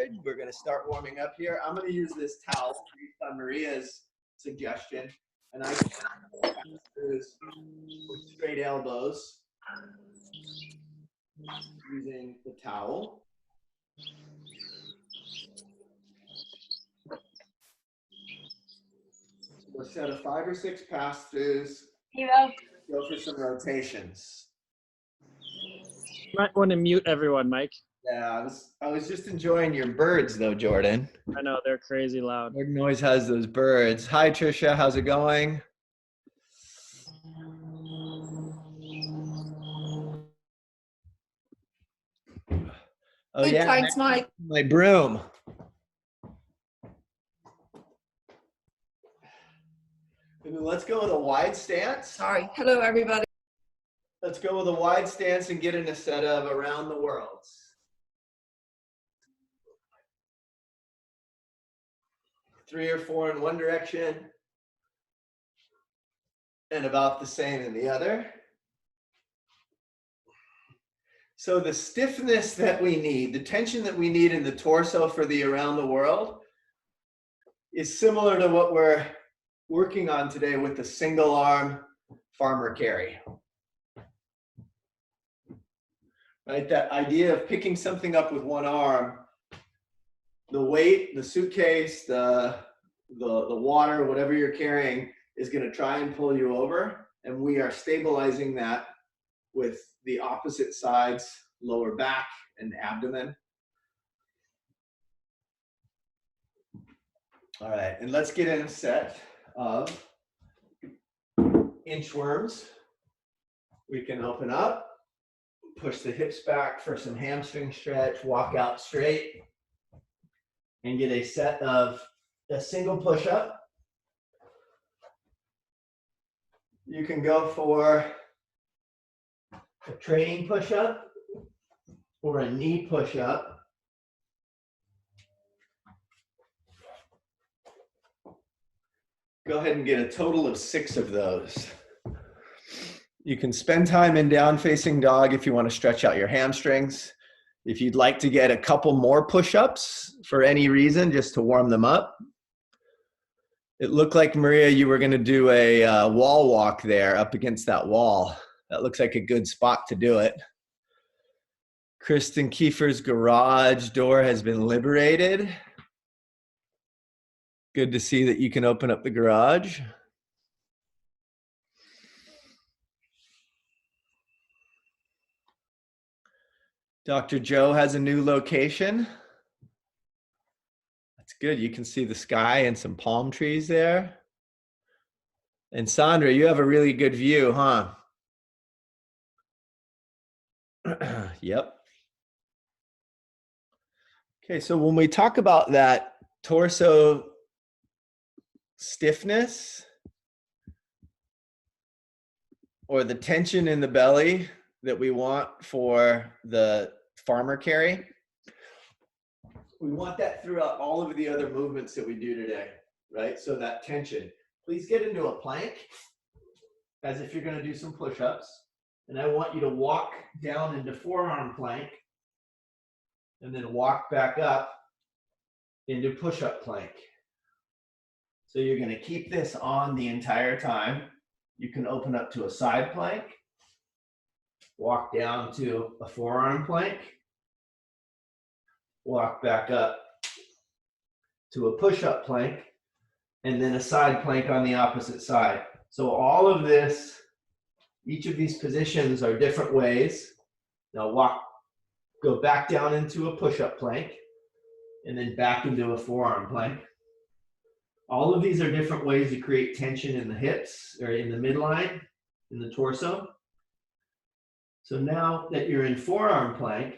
good. We're going to start warming up here. I'm going to use this towel based on Maria's suggestion. And I can with straight elbows using the towel. We'll set a 5 or 6 pass-throughs. Go for some rotations. You might want to mute everyone, Mike. Yeah, I was just enjoying your birds though, Jordan. I know, they're crazy loud. Jordan always has those birds. Hi, Trisha. How's it going? Oh, good, yeah. thanks, Mike. My broom. Let's go with a wide stance. Sorry. Hello, everybody. Let's go with a wide stance and get in a set of around the world. 3 or 4 in one direction and about the same in the other. So the stiffness that we need, the tension that we need in the torso for the around the world is similar to what we're working on today with the single arm farmer carry. Right, that idea of picking something up with one arm, the weight, the suitcase, the water, whatever you're carrying is going to try and pull you over, and we are stabilizing that with the opposite sides, lower back and abdomen. All right, and let's get in a set of inchworms. We can open up, push the hips back for some hamstring stretch, walk out straight, and get a set of a single push-up. You can go for a training push-up or a knee push-up. Go ahead and get a total of 6 of those. You can spend time in down facing dog if you want to stretch out your hamstrings. If you'd like to get a couple more push-ups for any reason, just to warm them up. It looked like, Maria, you were going to do a wall walk there up against that wall. That looks like a good spot to do it. Kristen Kiefer's garage door has been liberated. Good to see that you can open up the garage. Dr. Joe has a new location. That's good. You can see the sky and some palm trees there. And Sandra, you have a really good view, huh? Yep. Okay, so when we talk about that torso stiffness or the tension in the belly that we want for the farmer carry, we want that throughout all of the other movements that we do today, right? So that tension. Please get into a plank as if you're going to do some push-ups. And I want you to walk down into forearm plank and then walk back up into push-up plank. So you're going to keep this on the entire time. You can open up to a side plank, walk down to a forearm plank, walk back up to a push-up plank, and then a side plank on the opposite side. So all of this, each of these positions are different ways. Now go back down into a push-up plank, and then back into a forearm plank. All of these are different ways to create tension in the hips or in the midline, in the torso. So now that you're in forearm plank,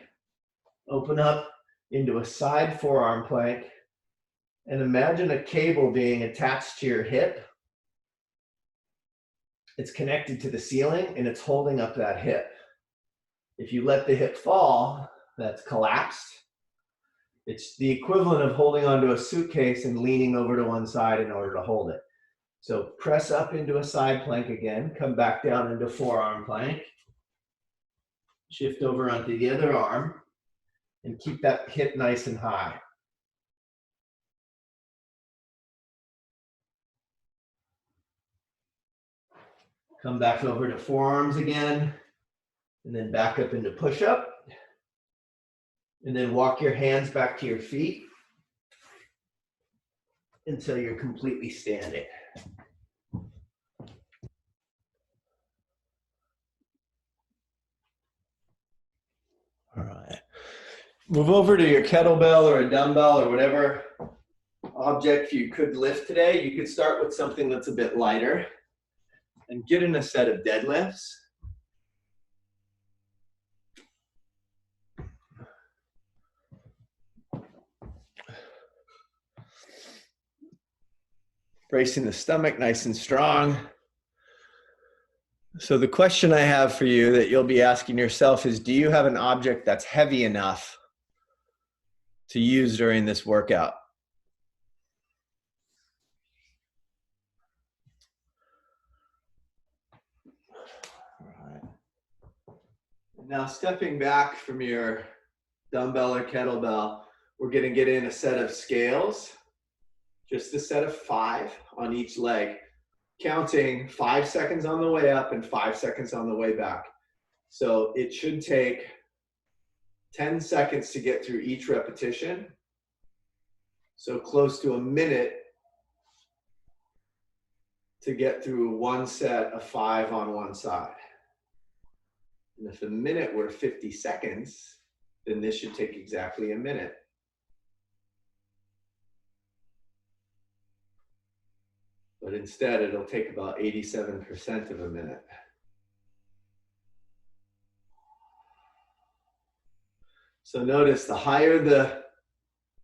open up into a side forearm plank and imagine a cable being attached to your hip. It's connected to the ceiling and it's holding up that hip. If you let the hip fall, that's collapsed. It's the equivalent of holding onto a suitcase and leaning over to one side in order to hold it. So press up into a side plank again, come back down into forearm plank, shift over onto the other arm, and keep that hip nice and high. Come back over to forearms again, and then back up into push-up. And then walk your hands back to your feet until you're completely standing. All right. Move over to your kettlebell or a dumbbell or whatever object you could lift today. You could start with something that's a bit lighter and get in a set of deadlifts. Bracing the stomach nice and strong. So the question I have for you that you'll be asking yourself is, do you have an object that's heavy enough to use during this workout? All right. Now stepping back from your dumbbell or kettlebell, we're going to get in a set of scales, just a set of 5 on each leg, counting 5 seconds on the way up and 5 seconds on the way back. So it should take 10 seconds to get through each repetition. So close to a minute to get through one set of 5 on one side. And if a minute were 50 seconds, then this should take exactly a minute. But instead, it'll take about 87% of a minute. So notice the higher the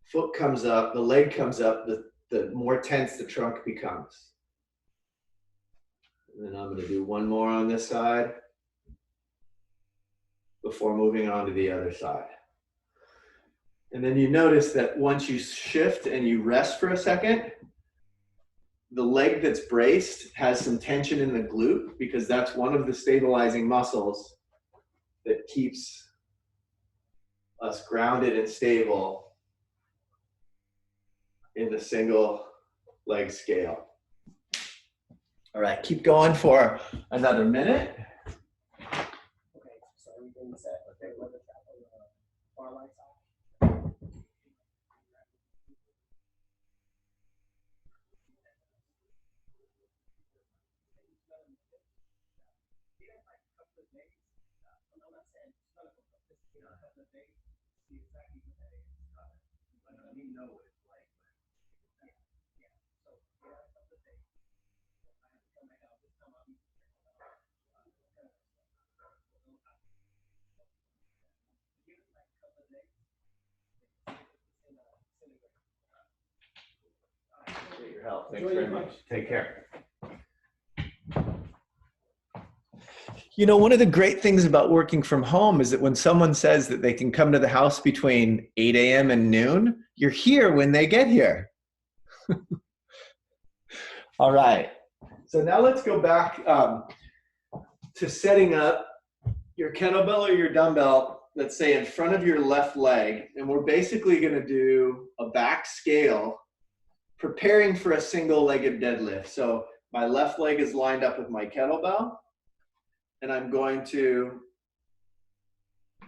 foot comes up, the leg comes up, the more tense the trunk becomes. And then I'm going to do one more on this side before moving on to the other side. And then you notice that once you shift and you rest for a second, the leg that's braced has some tension in the glute because that's one of the stabilizing muscles that keeps us grounded and stable in the single leg scale. All right, keep going for another minute. Okay, so everything's set. Okay, let the trap on the far right side. Appreciate your help. Thanks very much. Take care. You know, one of the great things about working from home is that when someone says that they can come to the house between 8 a.m. and noon, you're here when they get here. All right. So now let's go back to setting up your kettlebell or your dumbbell, let's say in front of your left leg. And we're basically going to do a back scale, preparing for a single-legged deadlift. So my left leg is lined up with my kettlebell. And I'm going to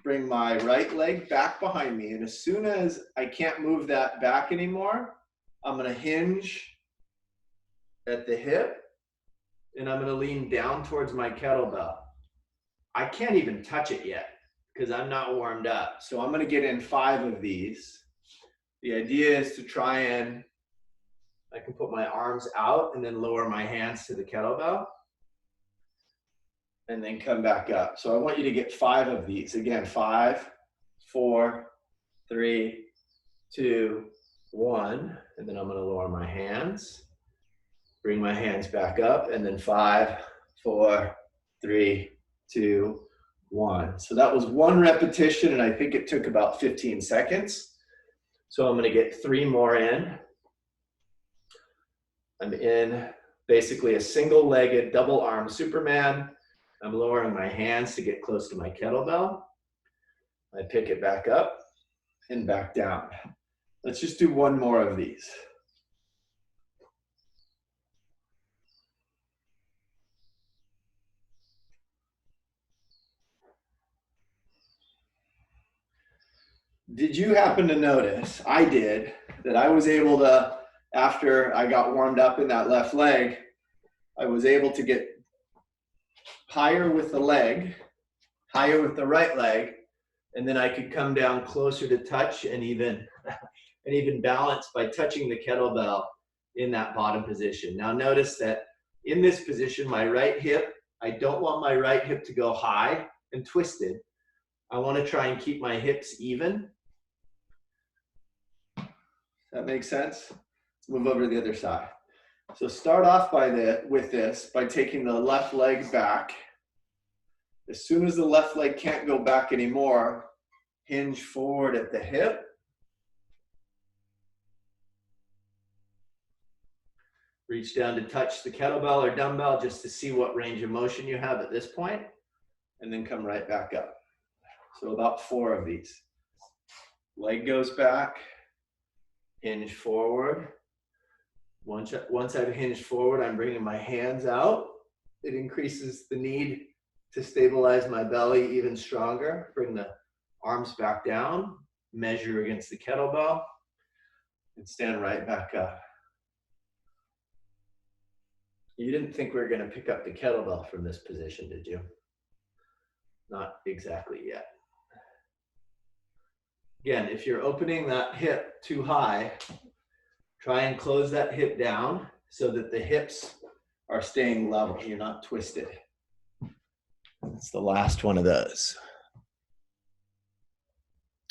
bring my right leg back behind me. And as soon as I can't move that back anymore, I'm going to hinge at the hip and I'm going to lean down towards my kettlebell. I can't even touch it yet because I'm not warmed up. So I'm going to get in 5 of these. The idea is to try and, I can put my arms out and then lower my hands to the kettlebell. And then come back up. So I want you to get 5 of these. Again, 5, 4, 3, 2, 1. And then I'm going to lower my hands. Bring my hands back up. And then 5, 4, 3, 2, 1. So that was 1 repetition, and I think it took about 15 seconds. So I'm going to get 3 more in. I'm in basically a single-legged, double-arm Superman. I'm lowering my hands to get close to my kettlebell. I pick it back up and back down. Let's just do 1 more of these. did you happen to notice, I did, that I was able to, after I got warmed up in that left leg, I was able to get higher with the leg, higher with the right leg, and then I could come down closer to touch and even balance by touching the kettlebell in that bottom position. Now notice that in this position, my right hip, I don't want my right hip to go high and twisted. I want to try and keep my hips even. That makes sense? Let's move over to the other side. So start off with this by taking the left leg back. As soon as the left leg can't go back anymore, hinge forward at the hip. Reach down to touch the kettlebell or dumbbell just to see what range of motion you have at this point, and then come right back up. So about 4 of these. Leg goes back, hinge forward. Once I've hinged forward, I'm bringing my hands out. It increases the need to stabilize my belly even stronger. Bring the arms back down, measure against the kettlebell, and stand right back up. You didn't think we were going to pick up the kettlebell from this position, did you? Not exactly yet. Again, if you're opening that hip too high, try and close that hip down so that the hips are staying level. You're not twisted. That's the last one of those.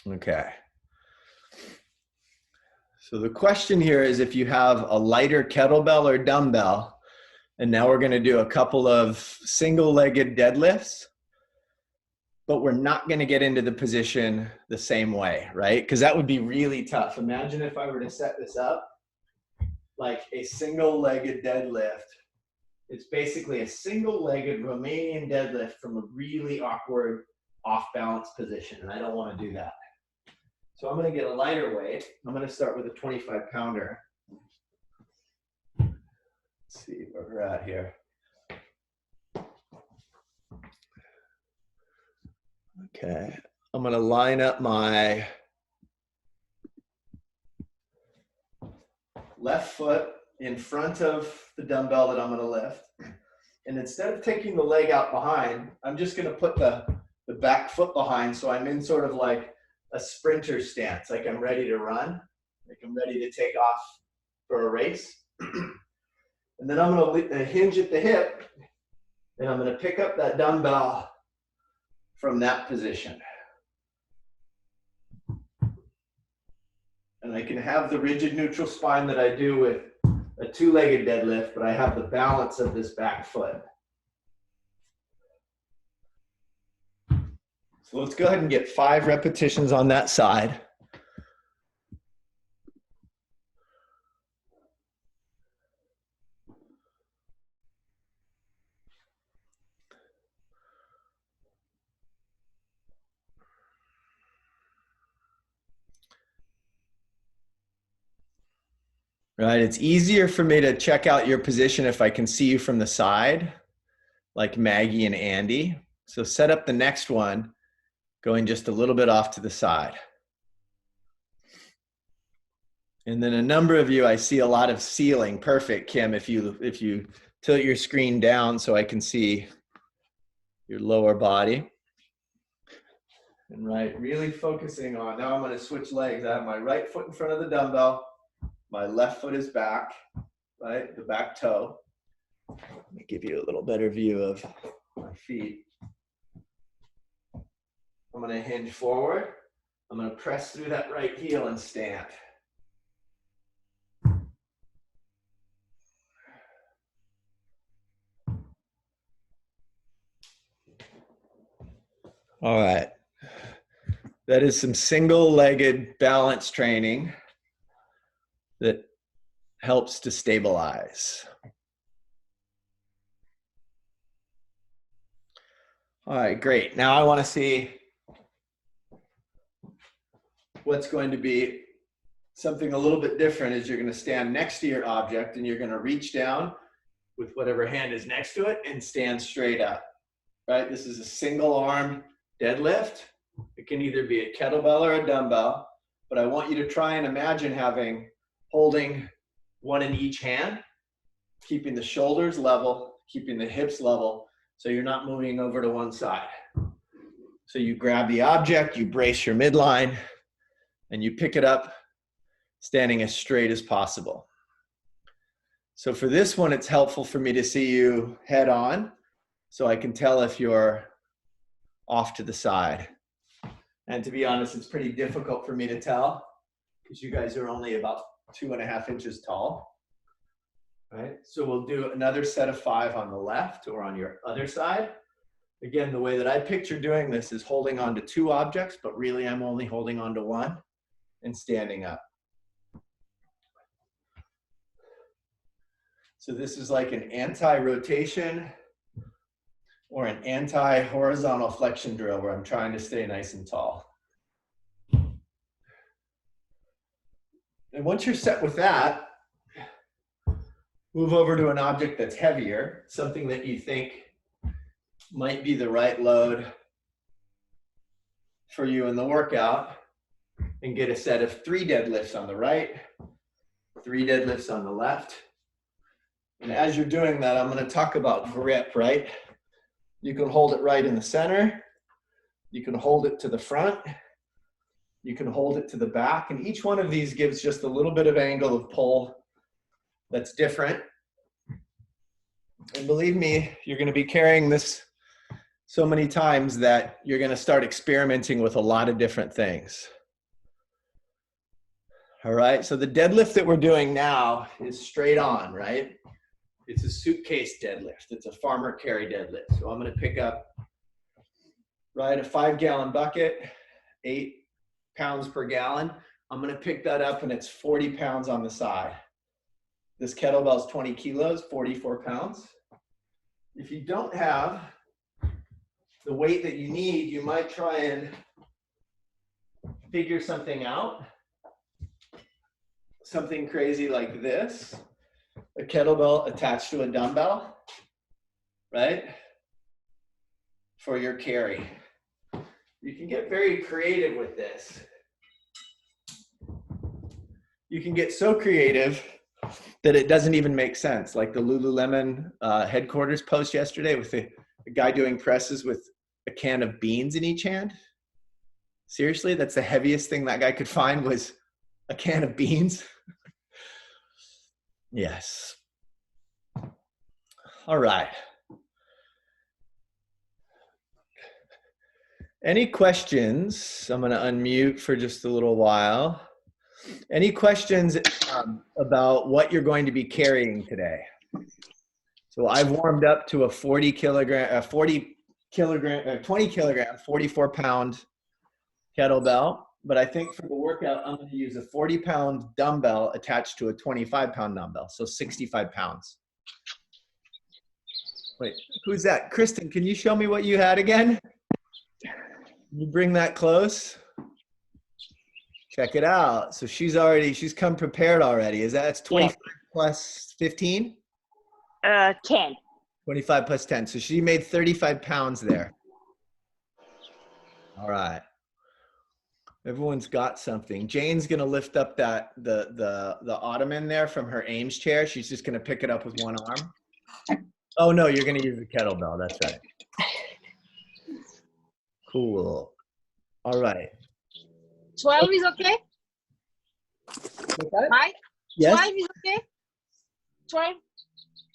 Okay. So the question here is if you have a lighter kettlebell or dumbbell, and now we're going to do a couple of single-legged deadlifts, but we're not going to get into the position the same way, right? Because that would be really tough. Imagine if I were to set this up like a single-legged deadlift. It's basically a single-legged Romanian deadlift from a really awkward off-balance position, and I don't want to do that. So I'm going to get a lighter weight. I'm going to start with a 25-pounder. Let's see where we're at here. Okay, I'm going to line up my left foot in front of the dumbbell that I'm going to lift. And instead of taking the leg out behind, I'm just going to put the back foot behind, so I'm in sort of like a sprinter stance, like I'm ready to run, like I'm ready to take off for a race. And then I'm going to hinge at the hip, and I'm going to pick up that dumbbell from that position. And I can have the rigid neutral spine that I do with a two-legged deadlift, but I have the balance of this back foot. So let's go ahead and get 5 repetitions on that side. Right, it's easier for me to check out your position if I can see you from the side, like Maggie and Andy. So set up the next one, going just a little bit off to the side. And then a number of you, I see a lot of ceiling. Perfect, Kim, if you tilt your screen down so I can see your lower body. And right, really focusing on, now I'm going to switch legs. I have my right foot in front of the dumbbell. My left foot is back, right? The back toe. Let me give you a little better view of my feet. I'm going to hinge forward. I'm going to press through that right heel and stand. All right. That is some single-legged balance training that helps to stabilize. All right, great. Now I want to see what's going to be something a little bit different is you're going to stand next to your object and you're going to reach down with whatever hand is next to it and stand straight up, right? This is a single arm deadlift. It can either be a kettlebell or a dumbbell, but I want you to try and imagine holding one in each hand, keeping the shoulders level, keeping the hips level, so you're not moving over to one side. So you grab the object, you brace your midline, and you pick it up, standing as straight as possible. So for this one, it's helpful for me to see you head on, so I can tell if you're off to the side. And to be honest, it's pretty difficult for me to tell because you guys are only about 2.5 inches tall. Right? So we'll do another set of 5 on the left or on your other side. Again, the way that I picture doing this is holding on to 2 objects, but really I'm only holding on to 1 and standing up. So this is like an anti-rotation or an anti-horizontal flexion drill where I'm trying to stay nice and tall. And once you're set with that, move over to an object that's heavier, something that you think might be the right load for you in the workout, and get a set of 3 deadlifts on the right, 3 deadlifts on the left. And as you're doing that, I'm going to talk about grip, right? You can hold it right in the center. You can hold it to the front. You can hold it to the back. And each one of these gives just a little bit of angle of pull that's different. And believe me, you're going to be carrying this so many times that you're going to start experimenting with a lot of different things. All right, so the deadlift that we're doing now is straight on, right? It's a suitcase deadlift. It's a farmer carry deadlift. So I'm going to pick up, right, a 5-gallon bucket, 8 pounds per gallon. I'm going to pick that up and it's 40 pounds on the side. This kettlebell is 20 kilos, 44 pounds. If you don't have the weight that you need, you might try and figure something out. Something crazy like this. A kettlebell attached to a dumbbell, right? For your carry. You can get very creative with this. You can get so creative that it doesn't even make sense. Like the Lululemon headquarters post yesterday with a guy doing presses with a can of beans in each hand. Seriously, that's the heaviest thing that guy could find was a can of beans. Yes. All right. Any questions? I'm going to unmute for just a little while. Any questions about what you're going to be carrying today? So I've warmed up to a 20 kilogram, 44-pound kettlebell. But I think for the workout, I'm going to use a 40-pound dumbbell attached to a 25-pound dumbbell, so 65 pounds. Wait, who's that? Kristen, can you show me what you had again? Can you bring that close? Check it out. So she's come prepared already. That's 25 plus 15? 10. 25 plus 10. So she made 35 pounds there. All right. Everyone's got something. Jane's gonna lift up the ottoman there from her Ames chair. She's just gonna pick it up with one arm. Oh no, you're gonna use the kettlebell. That's right. Cool. All right. 12 is okay? Right? Yes. 12 is okay? 12?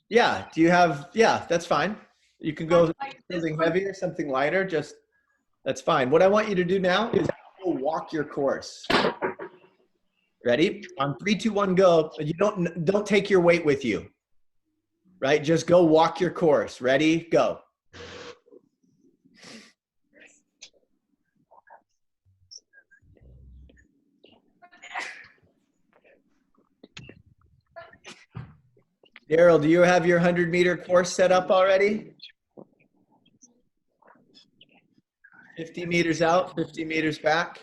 Yeah. Do you have? Yeah, that's fine. You can go something heavier, something lighter. Just that's fine. What I want you to do now is go walk your course. Ready? On 3, 2, 1, go. You don't take your weight with you. Right? Just go walk your course. Ready? Go. Daryl, do you have your 100-meter course set up already? 50 meters out, 50 meters back.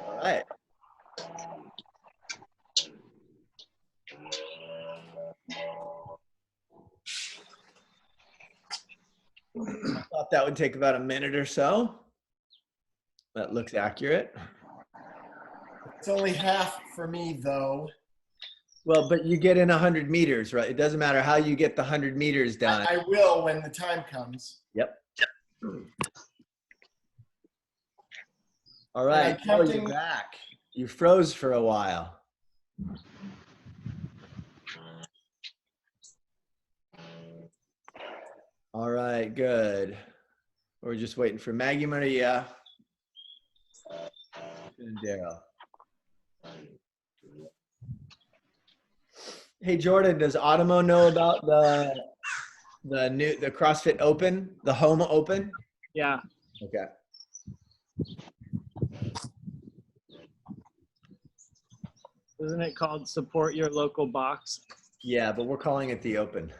All right. I thought that would take about a minute or so. That looks accurate. It's only half for me, though. Well, but you get in 100 meters, right? It doesn't matter how you get the 100 meters done. I will when the time comes. Yep. All right. And I'm Oh, you're counting- back. You froze for a while. All right, good. We're just waiting for Maggie Maria and Daryl. Hey Jordan, does Automo know about the CrossFit Open, the Home Open? Yeah. Okay. Isn't it called Support Your Local Box? Yeah, but we're calling it the Open.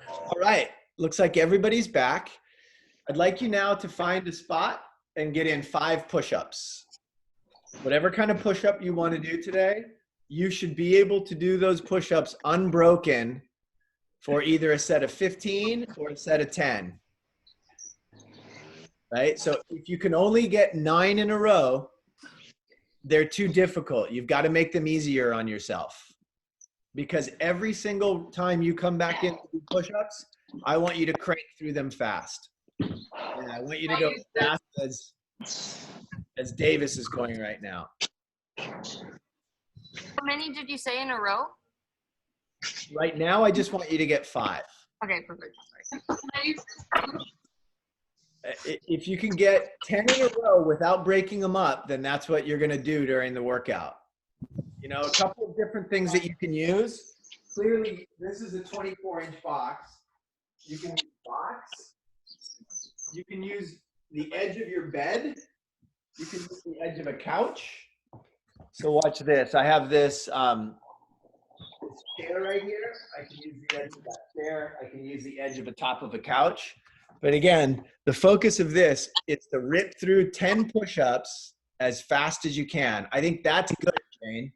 All right, looks like everybody's back. I'd like you now to find a spot and get in 5 push-ups. Whatever kind of push-up you want to do today, you should be able to do those push-ups unbroken for either a set of 15 or a set of 10. Right? So if you can only get 9 in a row, they're too difficult. You've got to make them easier on yourself. Because every single time you come back in to do push-ups, I want you to crank through them fast. And I want you to go as fast as Davis is going right now. How many did you say in a row? Right now, I just want you to get 5. Okay, perfect. If you can get 10 in a row without breaking them up, then that's what you're going to do during the workout. You know, a couple of different things that you can use. Clearly, this is a 24-inch box. You can use box. You can use the edge of your bed. You can use the edge of a couch. So watch this. I have this chair right here. I can use the edge of that chair. I can use the edge of the top of a couch. But again, the focus of this is to rip through 10 push-ups as fast as you can. I think that's good, Jane.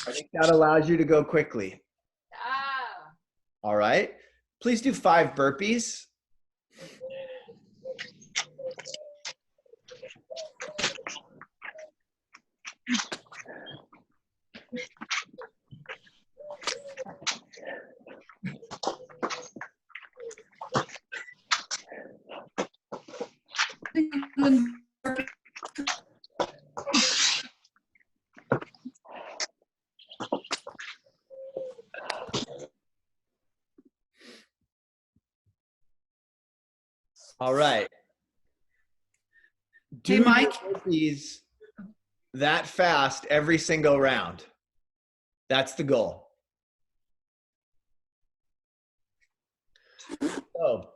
I think that allows you to go quickly. All right. Please do 5 burpees. All right. Do Hey, Mike. your burpees that fast every single round. That's the goal. So,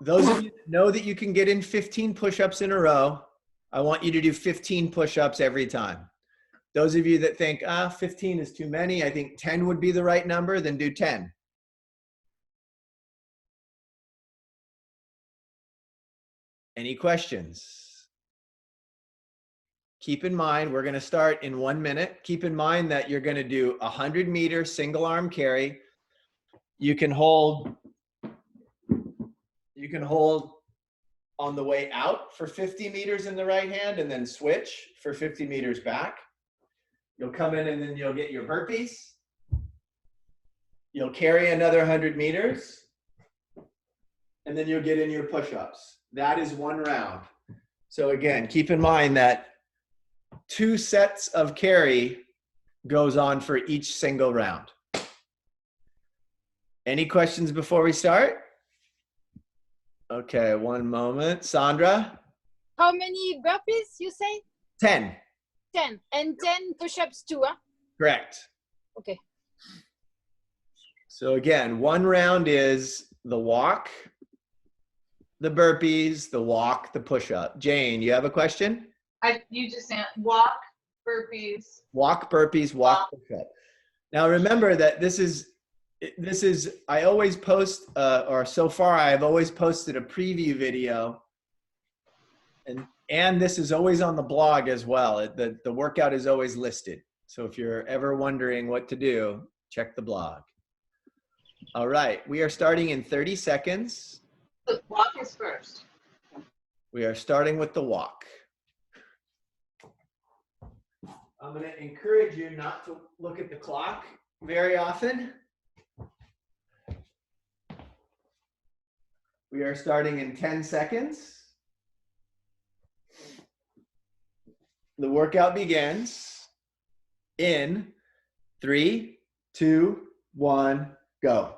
those of you that know that you can get in 15 push-ups in a row, I want you to do 15 push-ups every time. Those of you that think, 15 is too many, I think 10 would be the right number, then do 10. Any questions? Keep in mind, we're going to start in 1 minute. Keep in mind that you're going to do a 100-meter single arm carry. You can hold on the way out for 50 meters in the right hand and then switch for 50 meters back. You'll come in and then you'll get your burpees. You'll carry another 100 meters. And then you'll get in your push-ups. That is 1 round. So again, keep in mind that 2 sets of carry goes on for each single round. Any questions before we start? Okay, 1 moment. Sandra? How many burpees you say? 10. 10. And 10 push-ups too, huh? Correct. Okay. So again, 1 round is the walk, the burpees, the walk, the push-up. Jane, you have a question? You just said walk, burpees. Walk, burpees, walk, push-up. Now remember that this is, I always post, or so far I've always posted a preview video, and this is always on the blog as well. The workout is always listed. So if you're ever wondering what to do, check the blog. All right, we are starting in 30 seconds. The walk is first. We are starting with the walk. I'm going to encourage you not to look at the clock very often. We are starting in 10 seconds. The workout begins in 3, 2, 1, go.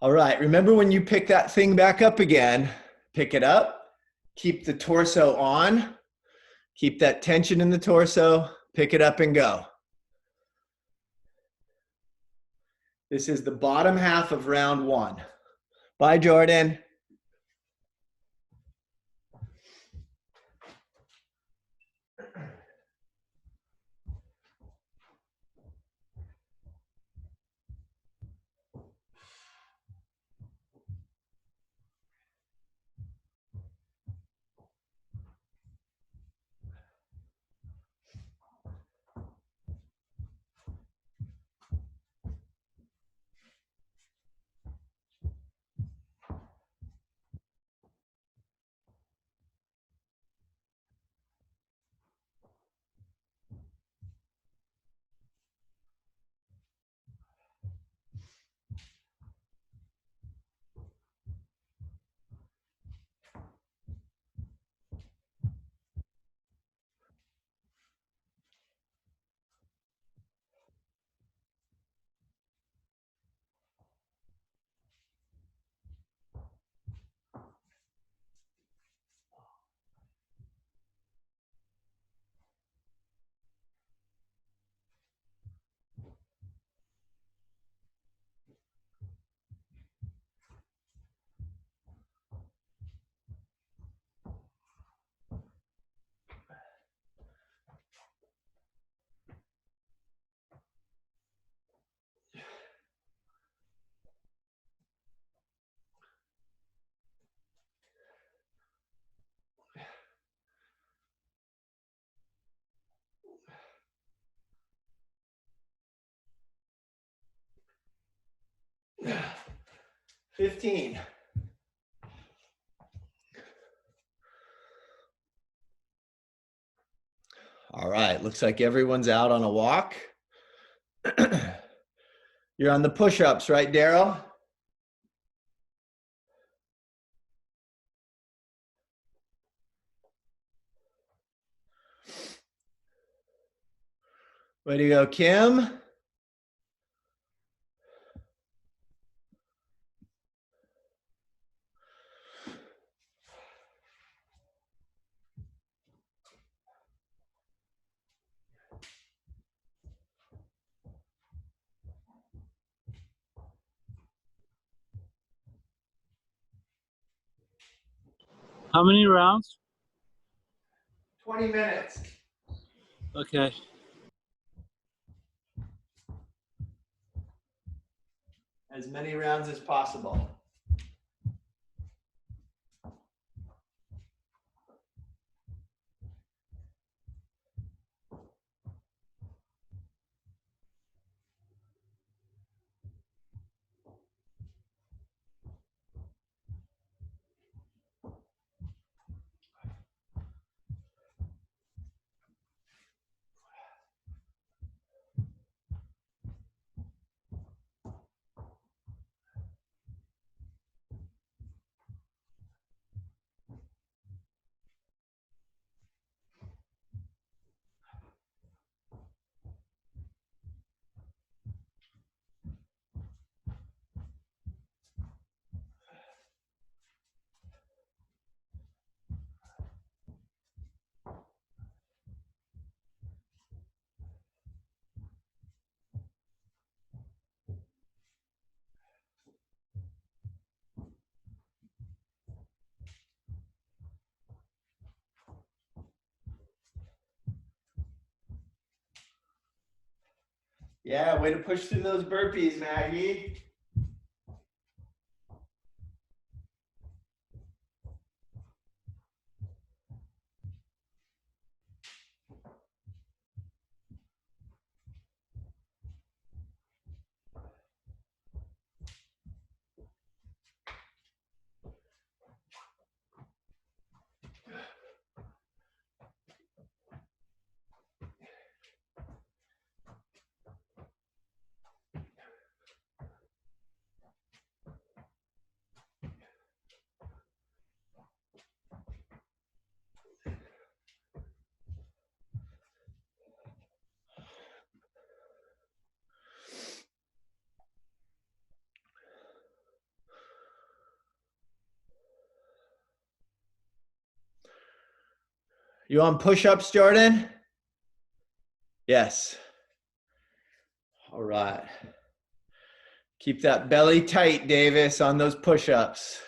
All right, remember when you pick that thing back up again, pick it up, keep the torso on, keep that tension in the torso, pick it up and go. This is the bottom half of round 1. Bye, Jordan. Yeah. 15. All right, looks like everyone's out on a walk. You're on the push-ups, right, Daryl? Way to go, Kim. How many rounds? 20 minutes. Okay. As many rounds as possible. Yeah, way to push through those burpees, Maggie. You on push-ups, Jordan? Yes. All right. Keep that belly tight, Davis, on those push-ups.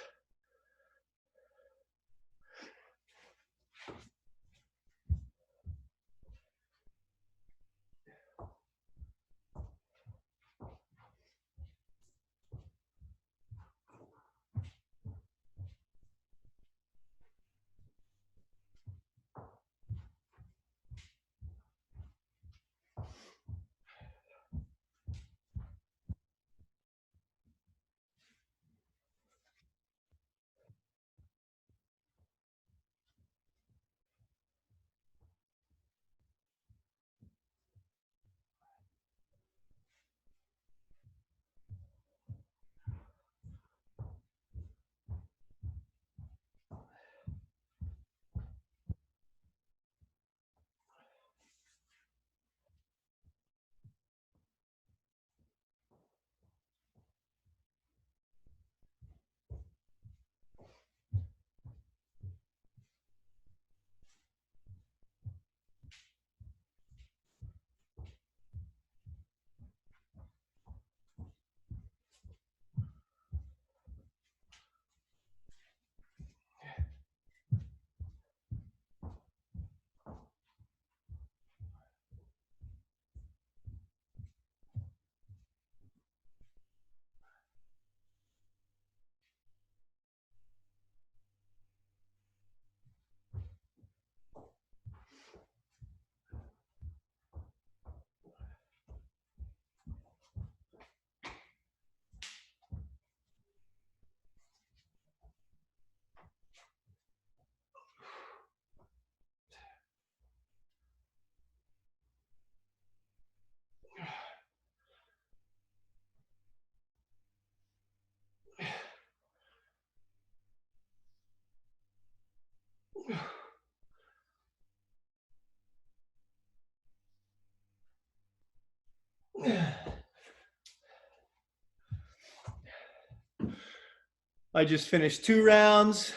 I just finished 2 rounds.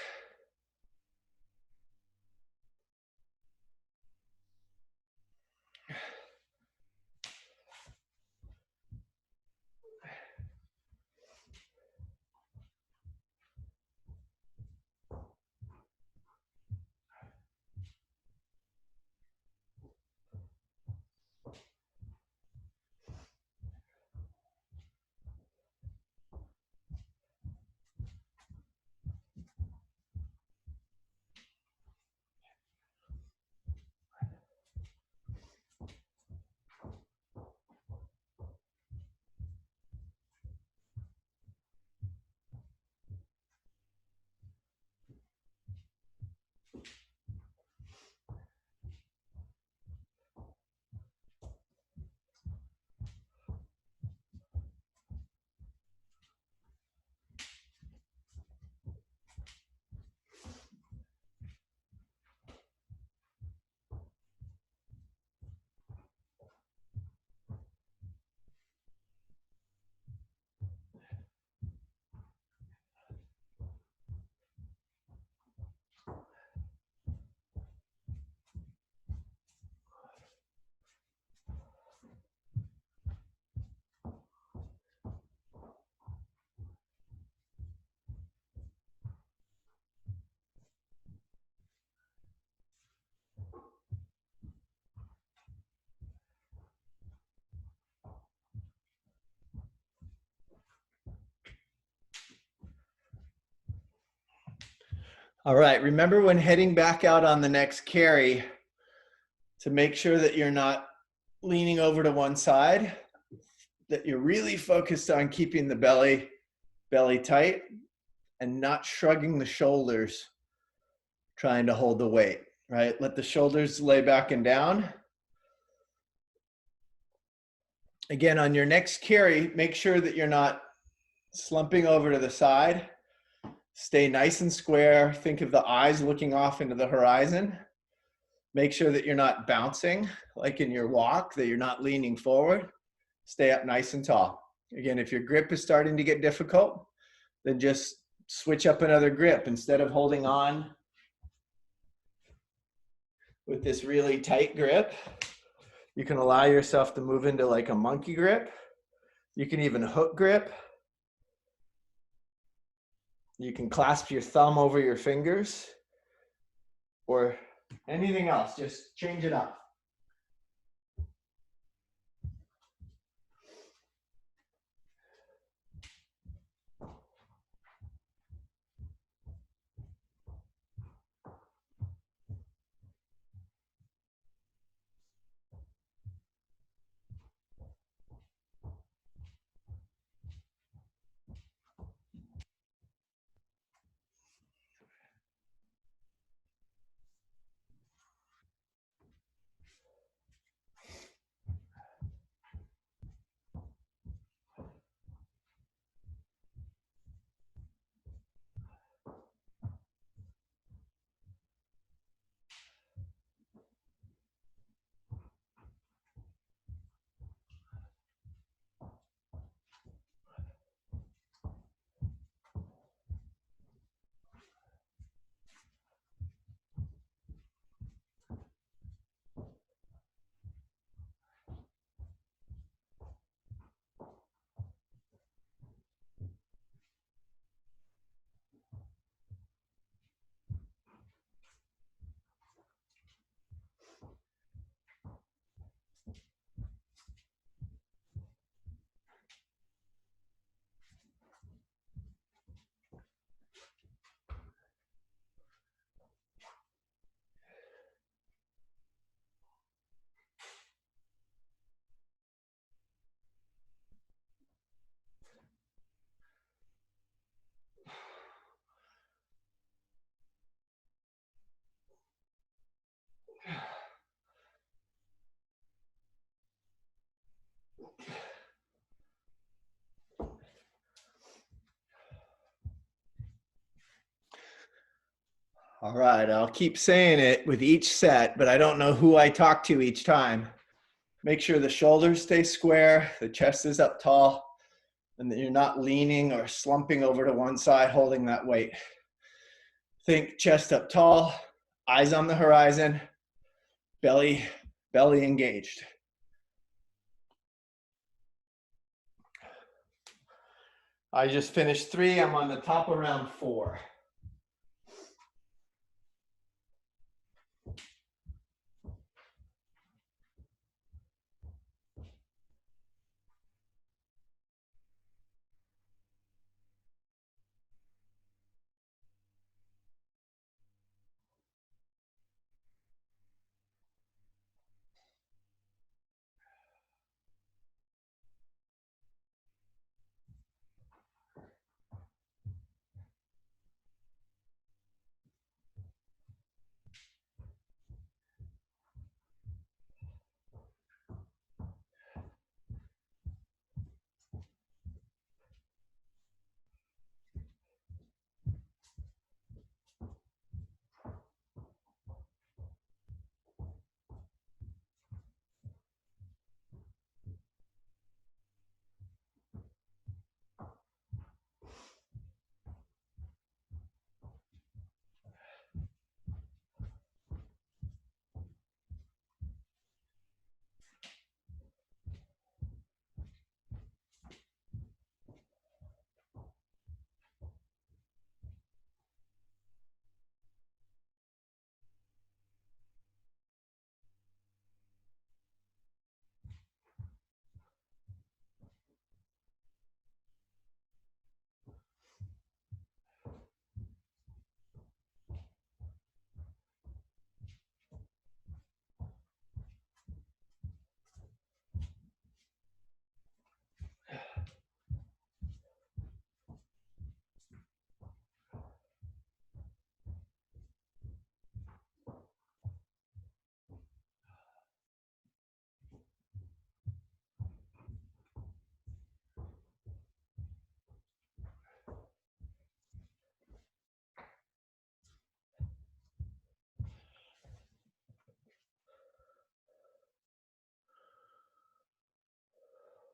All right, remember when heading back out on the next carry to make sure that you're not leaning over to one side, that you're really focused on keeping the belly tight and not shrugging the shoulders, trying to hold the weight, right? Let the shoulders lay back and down. Again, on your next carry, make sure that you're not slumping over to the side. Stay nice and square. Think of the eyes looking off into the horizon. Make sure that you're not bouncing like in your walk, that you're not leaning forward. Stay up nice and tall. Again, if your grip is starting to get difficult, then just switch up another grip. Instead of holding on with this really tight grip, you can allow yourself to move into like a monkey grip. You can even hook grip. You can clasp your thumb over your fingers or anything else. Just change it up. All right, I'll keep saying it with each set, but I don't know who I talk to each time. Make sure the shoulders stay square, the chest is up tall, and that you're not leaning or slumping over to one side holding that weight. Think chest up tall, eyes on the horizon, belly engaged. I just finished 3. I'm on the top of round 4.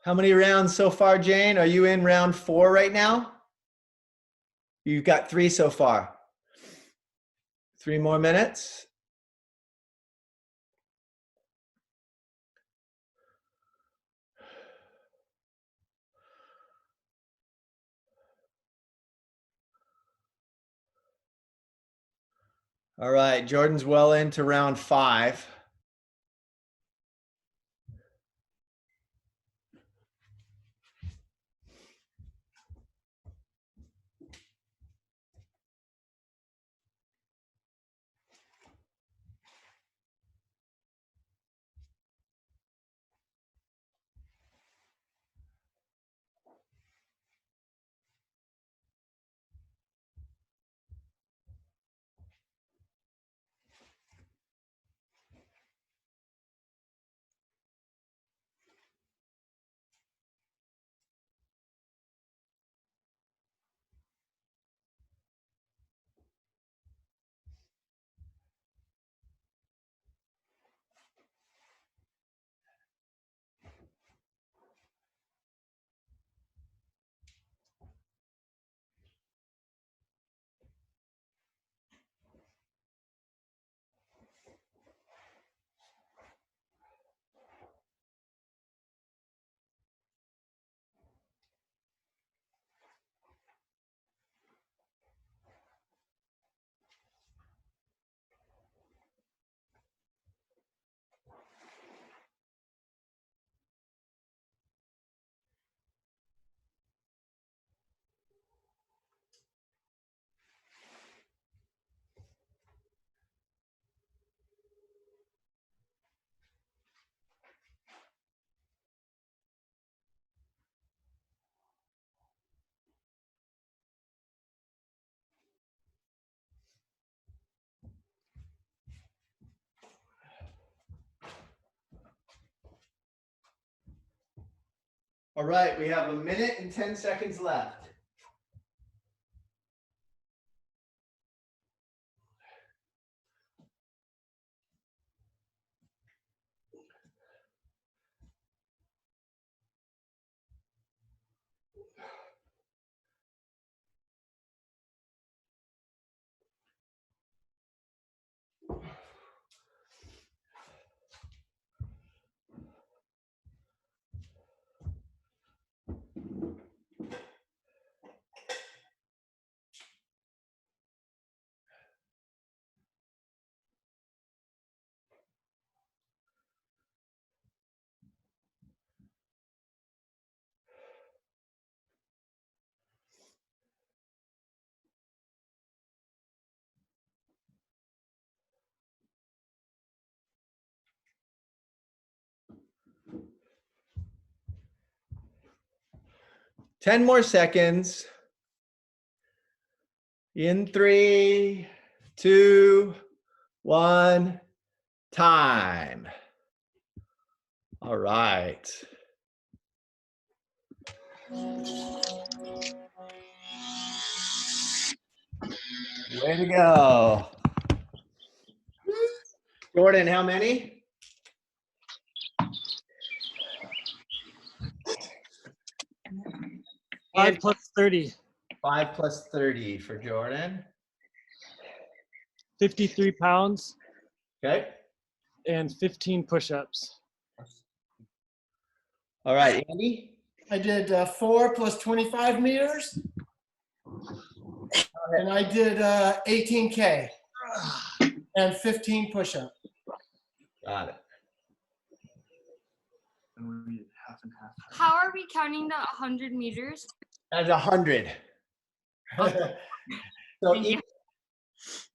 How many rounds so far, Jane? Are you in round 4 right now? You've got 3 so far. 3 more minutes. All right, Jordan's well into round 5. All right, we have 1 minute and 10 seconds left. Ten more seconds. In 3, 2, 1, time. All right. Way to go. Jordan, how many? Five plus 30. 5 plus 30 for Jordan. 53 pounds Okay. and 15 push-ups. All right, Andy. I did 4 plus 25 meters. And I did 18K and 15 push-ups. Got it. How are we counting the 100 meters? That's 100. So Thank you.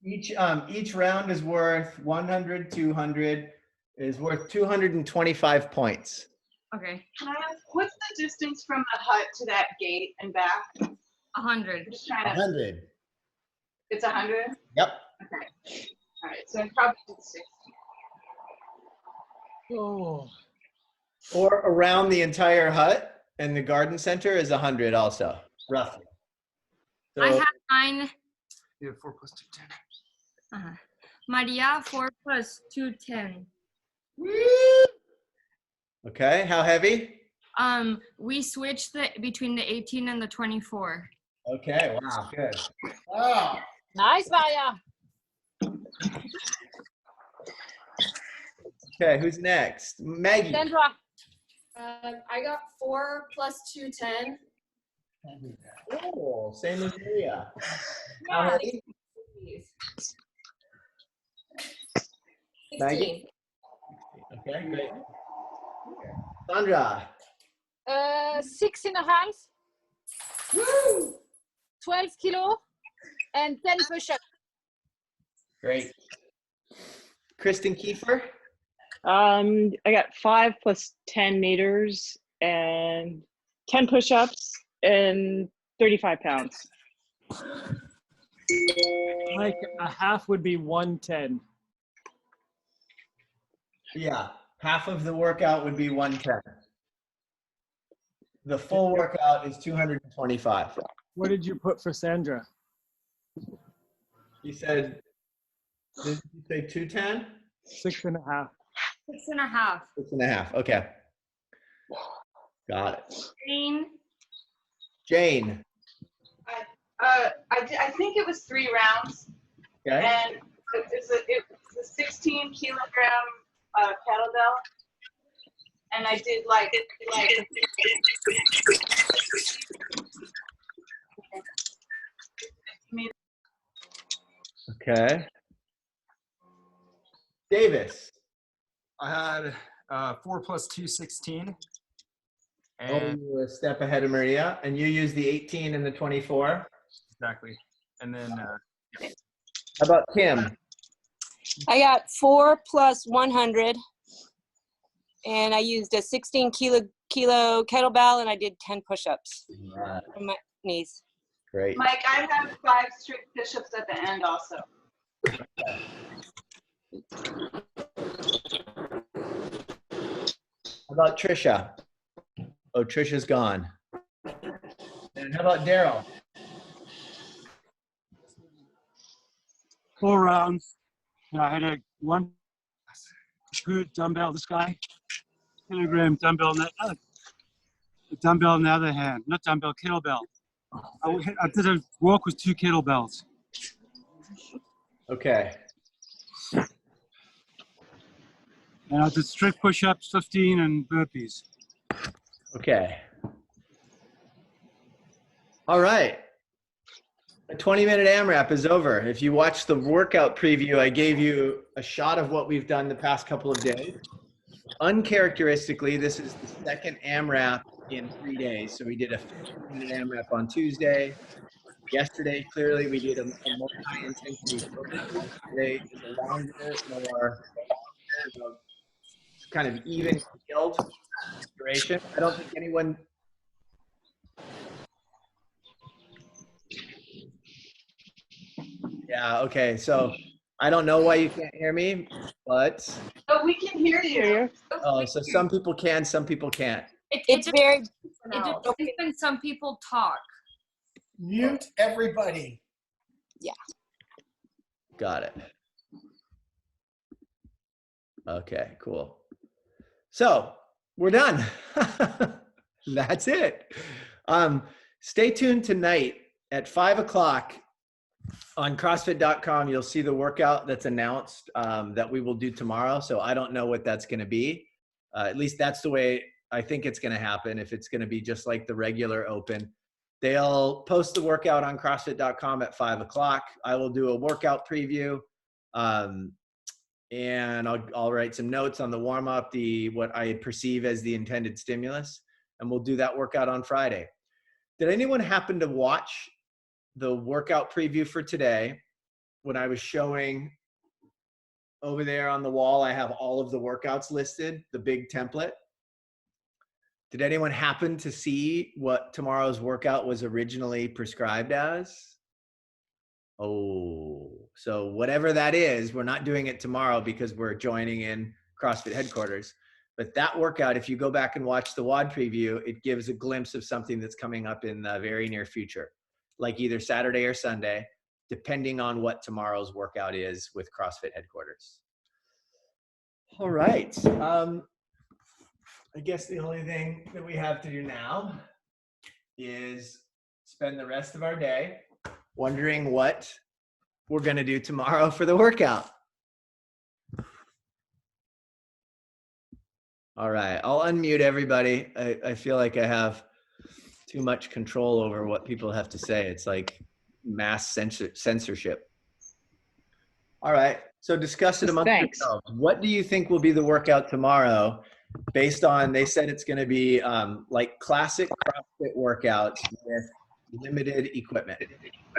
each round is worth 100, 200, is worth 225 points. Okay, Can I ask, what's the distance from the hut to that gate and back? 100. Just trying to, 100. it's 100? Yep. Okay. All right, so I probably did 60. Oh, Or around the entire hut and the garden center is 100 also, roughly. I So have mine. You have 4 plus 2, 10. Maria, 4 plus 2, 10. okay, how heavy? We switched between the 18 and the 24. Okay, wow, good. Wow. Nice, Varia. Okay, who's next? Maggie. Sandra. I got 4 plus 2, 10. Cool, same as Maria. How Yeah. many? 16. Okay, great. Sandra. 6.5, 12 kilo, and 10 push-ups. Great. Kristen Kiefer. I got 5 plus 10 meters and 10 push-ups and 35 pounds. Like a half would be 110. Yeah, half of the workout would be 110. The full workout is 225. What did you put for Sandra? You said, did you say 210? 6.5. 6.5. 6.5, okay. Got it. Jane, Jane. I think it was 3 rounds, Okay. and it was a 16 kilogram kettlebell, and I did like Okay. Davis. I had 4 plus 2, 16. Oh, And you were a step ahead of Maria, and you used the 18 and the 24. exactly. And then How about Kim? I got 4 plus 100, and I used a 16 kilo kettlebell, and I did 10 push-ups Right. on my knees. Great. Mike. I have 5 strict push-ups at the end also. How about Trisha? Oh, Trisha's gone. And how about Daryl? 4 rounds. And I had a 1 screw dumbbell, this guy, kilogram dumbbell, dumbbell in the other hand, not dumbbell, kettlebell. I did a walk with 2 kettlebells. Okay. And I did strict push-ups, 15, and burpees. Okay. All right. The 20-minute AMRAP is over. If you watch the workout preview, I gave you a shot of what we've done the past couple of days. Uncharacteristically, this is the second AMRAP in 3 days. So we did a 15-minute AMRAP on Tuesday. Yesterday, clearly, we did a more high-intensity focus. Today is a longer, more kind of even killed duration. I don't think anyone. Yeah, okay. So I don't know why you can't hear me, but. Oh, we can hear you. Oh, so some people can, some people can't. It's very. it depends when some people talk. Mute everybody. Yeah. Got it. Okay, cool. So we're done. That's it. Stay tuned tonight at 5 o'clock on CrossFit.com. You'll see the workout that's announced that we will do tomorrow. So I don't know what that's going to be. At least that's the way I think it's going to happen. If it's going to be just like the regular open, they'll post the workout on CrossFit.com at 5 o'clock. I will do a workout preview. And I'll write some notes on the warm up, what I perceive as the intended stimulus, and we'll do that workout on Friday. Did anyone happen to watch the workout preview for today? When I was showing over there on the wall, I have all of the workouts listed, the big template. Did anyone happen to see what tomorrow's workout was originally prescribed as? Oh, so whatever that is, we're not doing it tomorrow because we're joining in CrossFit headquarters. But that workout, if you go back and watch the WOD preview, it gives a glimpse of something that's coming up in the very near future, like either Saturday or Sunday, depending on what tomorrow's workout is with CrossFit headquarters. All right. I guess the only thing that we have to do now is spend the rest of our day wondering what we're going to do tomorrow for the workout. All right, I'll unmute everybody. I feel like I have too much control over what people have to say. It's like mass censorship. All right, so discuss it amongst yourselves. What do you think will be the workout tomorrow based on, they said it's going to be like classic CrossFit workouts with limited equipment.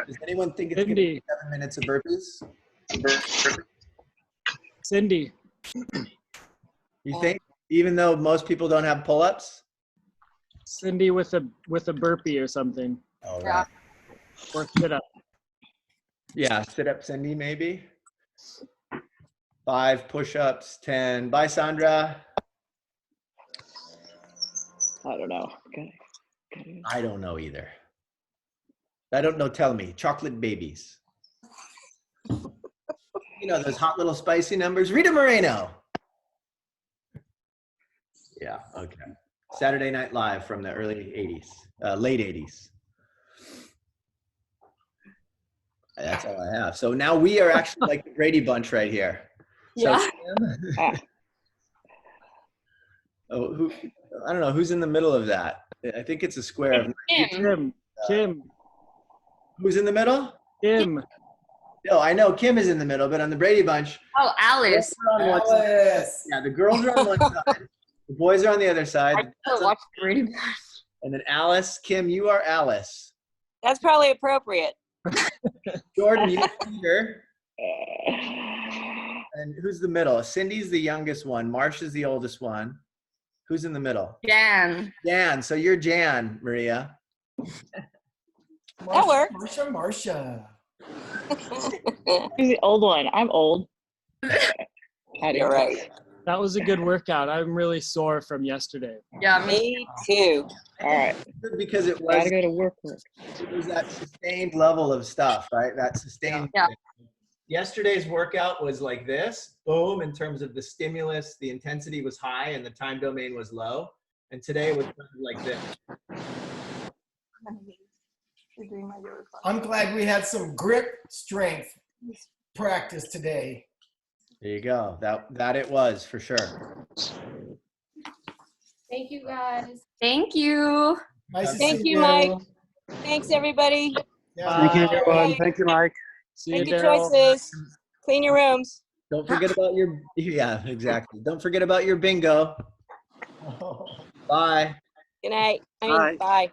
Does anyone think it's going to be 7 minutes of burpees? Cindy. You think? Even though most people don't have pull-ups? Cindy with a burpee or something. All right. Or sit up. Yeah, sit up Cindy maybe. 5 push-ups, 10. Bye, Sandra. I don't know. Okay. I don't know either. I don't know. Tell me. Chocolate babies. You know those hot little spicy numbers. Rita Moreno. Yeah. Okay. Saturday Night Live from the early 80s, late 80s. That's all I have. So now we are actually like the Brady Bunch right here. So Yeah. oh, who? I don't know who's in the middle of that. I think it's a square of Kim. Who's in the middle? Kim. No, I know Kim is in the middle, but on the Brady Bunch. Oh, Alice. Alice. Yeah, the girls are on one side. The boys are on the other side. I still watch Brady Bunch. And then Alice, Kim, you are Alice. That's probably appropriate. Jordan, you're Peter. And who's the middle? Cindy's the youngest one. Marsha's the oldest one. Who's in the middle? Jan. Jan. So you're Jan, Maria. That works. Marsha. Who's the old one? I'm old. You're right. That was a good workout. I'm really sore from yesterday. Yeah, Me too. All right. Good because it was, Gotta go to work. it was that sustained level of stuff, right? That sustained. Yeah. Yesterday's workout was like this, boom, in terms of the stimulus, the intensity was high and the time domain was low. And today was kind of like this. I'm glad we had some grip strength practice today. There you go. That it was for sure. Thank you, guys. Thank you. Nice to Thank see you, Mike. Thanks, everybody. Yeah. Thank you, everyone. Thank you, Mike. See Make you, good Daryl. choices. Clean your rooms. Don't forget about your, yeah, exactly. Don't forget about your bingo. Bye. Good night. Bye.